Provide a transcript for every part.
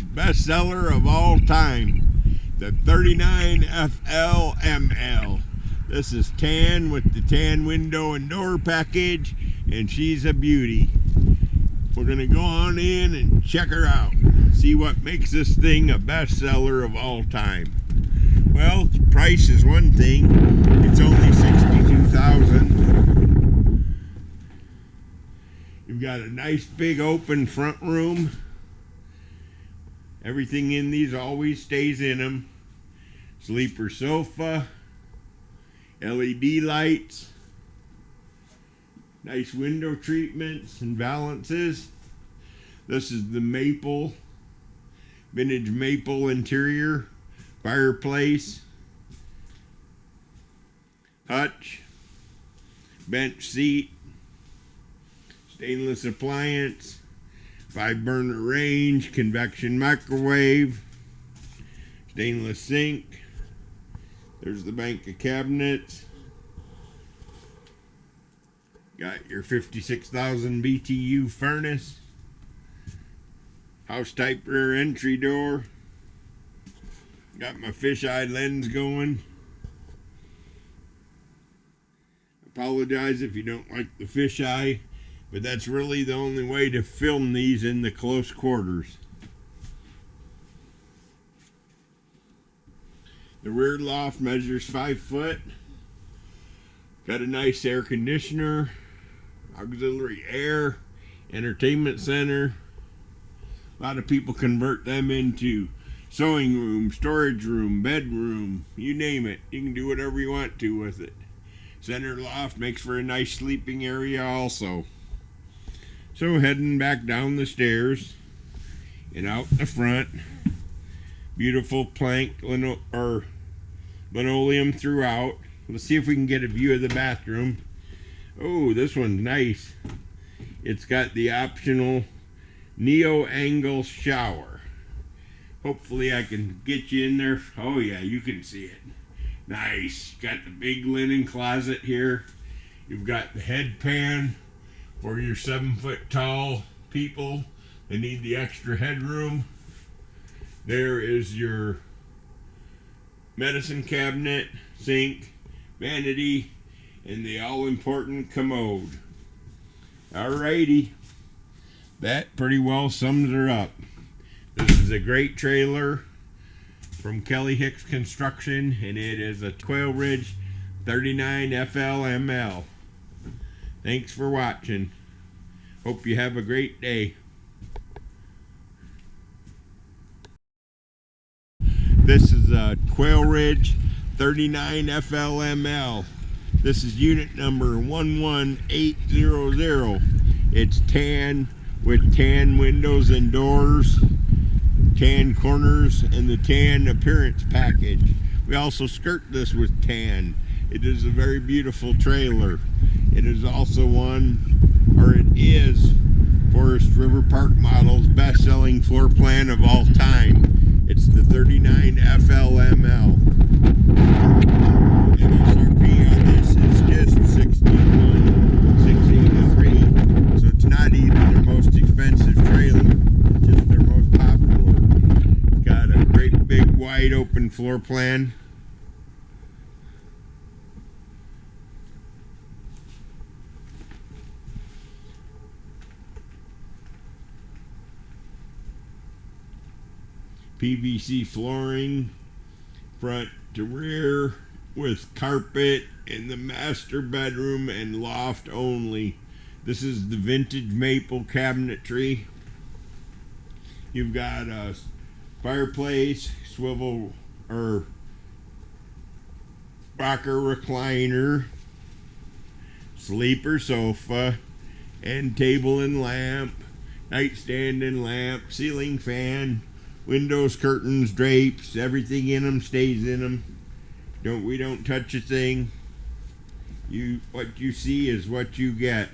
Quailridge bestseller of all time, the 39 FLML. This is tan with the tan window and door package, and she's a beauty. We're gonna go on in and check her out, see what makes this thing a bestseller of all time. Well, price is one thing. It's only $62,000. You've got a nice big open front room. Everything in these always stays in them. Sleeper sofa, LED lights, nice window treatments and Valances. This is the maple, vintage maple interior, fireplace, hutch, bench seat, stainless appliance, 5-burner range, convection microwave, stainless sink. There's the bank of cabinets. Got your 56,000 BTU furnace, house type rear entry door. Got my fisheye lens going. Apologize if you don't like the fisheye, but that's really the only way to film these in the close quarters. The rear loft measures 5 foot. Got a nice air conditioner, auxiliary air, entertainment center. A lot of people convert them into sewing room, storage room, bedroom, you name it. You can do whatever you want to with it. Center loft makes for a nice sleeping area also. So heading back down the stairs and out the front, beautiful plank linoleum throughout. Let's see if we can get a view of the bathroom. Oh, this one's nice. It's got the optional neo-angle shower. Hopefully I can get you in there. Oh yeah, you can see it. Nice. Got the big linen closet here. You've got the headpan for your 7-foot tall people that need the extra headroom. There is your medicine cabinet, sink, vanity, and the all-important commode. Alrighty. That pretty well sums her up. This is a great trailer from Kelly Hicks Construction, and it is a Quailridge 39 FLML. Thanks for watching. Hope you have a great day. This is a Quailridge 39 FLML. This is unit number 11800. It's tan with tan windows and doors, tan corners, and the tan appearance package. We also skirt this with tan. It is a very beautiful trailer. It is also Forest River Park Models best-selling floor plan of all time. It's the 39 FLML. MSRP on this is just $61,683. So it's not even their most expensive trailer, it's just their most popular. It's got a great big wide open floor plan. PVC flooring, front to rear, with carpet in the master bedroom and loft only. This is the vintage maple cabinetry. You've got a fireplace, swivel or rocker recliner, sleeper sofa, and table and lamp, nightstand and lamp, ceiling fan, windows, curtains, drapes, everything in them stays in them. We don't touch a thing. What you see is what you get.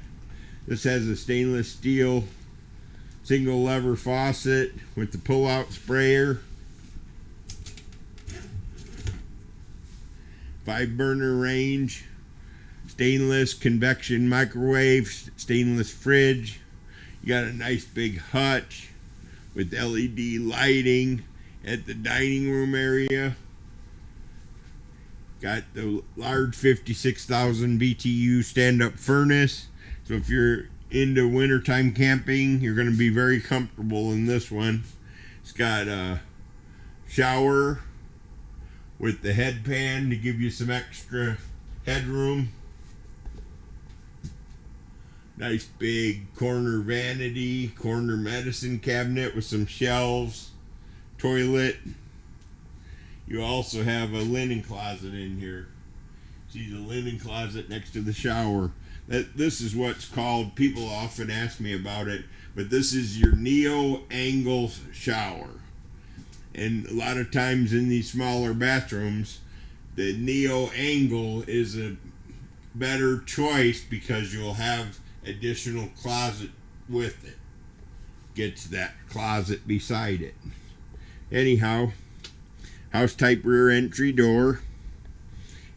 This has a stainless steel single lever faucet with the pull-out sprayer, 5-burner range, stainless convection microwave, stainless fridge. You got a nice big hutch with LED lighting at the dining room area. Got the large 56,000 BTU stand-up furnace. So if you're into wintertime camping, you're going to be very comfortable in this one. It's got a shower with the headpan to give you some extra headroom. Nice big corner vanity, corner medicine cabinet with some shelves, toilet. You also have a linen closet in here. See the linen closet next to the shower. This is what's called, people often ask me about it, but this is your neo-angle shower. And a lot of times in these smaller bathrooms, the neo-angle is a better choice because you'll have additional closet with it. Gets that closet beside it. Anyhow, house type rear entry door.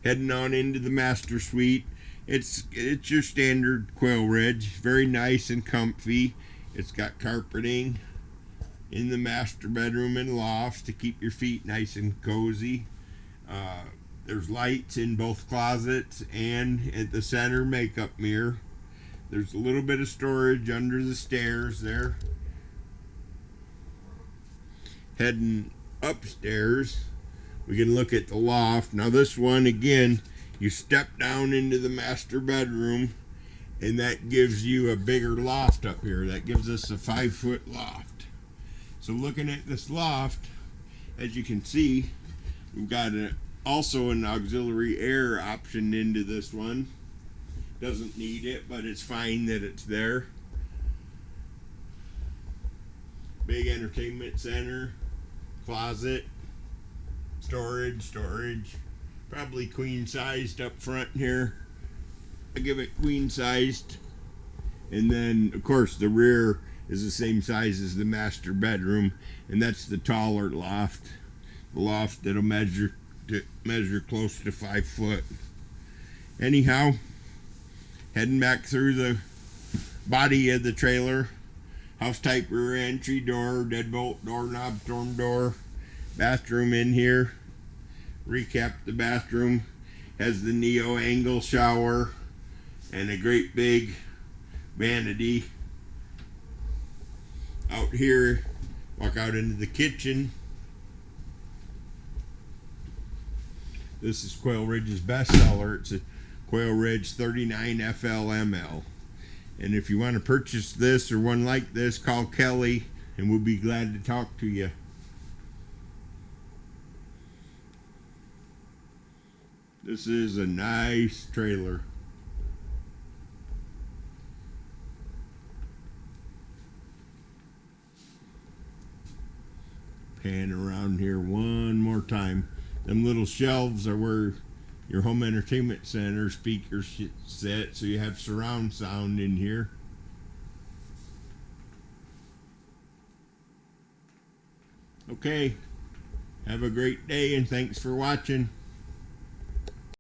Heading on into the master suite. It's your standard Quailridge, very nice and comfy. It's got carpeting in the master bedroom and loft to keep your feet nice and cozy. There's lights in both closets and at the center makeup mirror. There's a little bit of storage under the stairs there. Heading upstairs, we can look at the loft. Now this one, again, you step down into the master bedroom and that gives you a bigger loft up here. That gives us a 5-foot loft. So looking at this loft, as you can see, we've got also an auxiliary air option into this one. Doesn't need it, but it's fine that it's there. Big entertainment center, closet, storage. Probably queen sized up front here. I give it queen sized. And then of course the rear is the same size as the master bedroom, and that's the taller loft. The loft that'll measure close to 5 foot. Anyhow, heading back through the body of the trailer. House type rear entry door, deadbolt, doorknob, storm door, bathroom in here. Recap the bathroom. Has the neo angle shower and a great big vanity. Out here, walk out into the kitchen. This is Quailridge's bestseller. It's a Quailridge 39 FLML. And if you want to purchase this or one like this, call Kelly and we'll be glad to talk to you. This is a nice trailer. Pan around here one more time. Them little shelves are where your home entertainment center speakers sit, so you have surround sound in here. Okay, have a great day and thanks for watching.